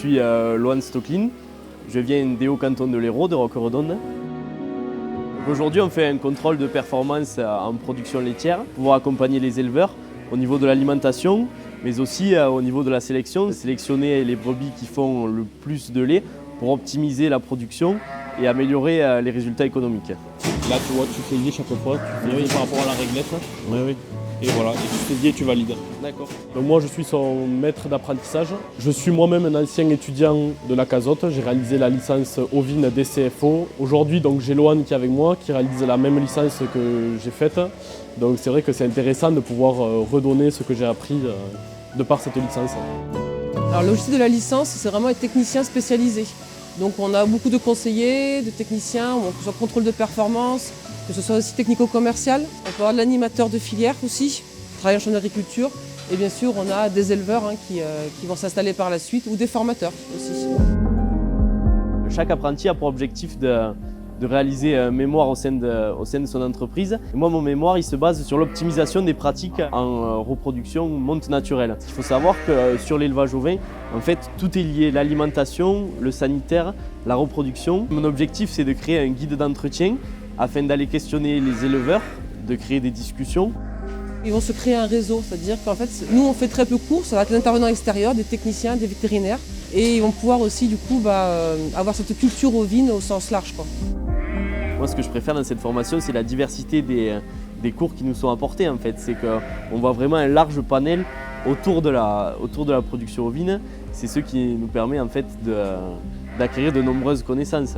suis Loan Stocklin, je viens des hauts cantons de l'Hérault, de Roqueredonne. Aujourd'hui, on fait un contrôle de performance en production laitière pour pouvoir accompagner les éleveurs au niveau de l'alimentation, mais aussi au niveau de la sélection, sélectionner les brebis qui font le plus de lait pour optimiser la production et améliorer les résultats économiques. Là, tu vois, tu fais lier chaque fois, tu vérifies par rapport à la réglette. Oui, oui. Et voilà, et tu fais lier et tu valides. D'accord. Donc moi, je suis son maître d'apprentissage. Je suis moi-même un ancien étudiant de la Cazotte. J'ai réalisé la licence ovine DCFO. Aujourd'hui, donc j'ai Loan qui est avec moi, qui réalise la même licence que j'ai faite. Donc c'est vrai que c'est intéressant de pouvoir redonner ce que j'ai appris de par cette licence. Alors l'objectif de la licence, c'est vraiment être technicien spécialisé. Donc on a beaucoup de conseillers, de techniciens, que ce soit contrôle de performance, que ce soit aussi technico-commercial. On peut avoir de l'animateur de filière aussi, travailler en chambre d'agriculture. Et bien sûr, on a des éleveurs qui vont s'installer par la suite ou des formateurs aussi. Chaque apprenti a pour objectif de réaliser un mémoire au sein de son entreprise. Et moi, mon mémoire, il se base sur l'optimisation des pratiques en reproduction monte naturelle. Il faut savoir que sur l'élevage ovin, en fait, tout est lié, l'alimentation, le sanitaire, la reproduction. Mon objectif, c'est de créer un guide d'entretien afin d'aller questionner les éleveurs, de créer des discussions. Ils vont se créer un réseau, c'est-à-dire qu'en fait, nous, on fait très peu cours, ça va être des intervenants extérieurs, des techniciens, des vétérinaires. Et ils vont pouvoir aussi, du coup, avoir cette culture ovine au sens large, quoi. Moi, ce que je préfère dans cette formation, c'est la diversité des cours qui nous sont apportés. En fait. C'est qu'on voit vraiment un large panel autour de la production ovine. C'est ce qui nous permet en fait, d'acquérir de nombreuses connaissances.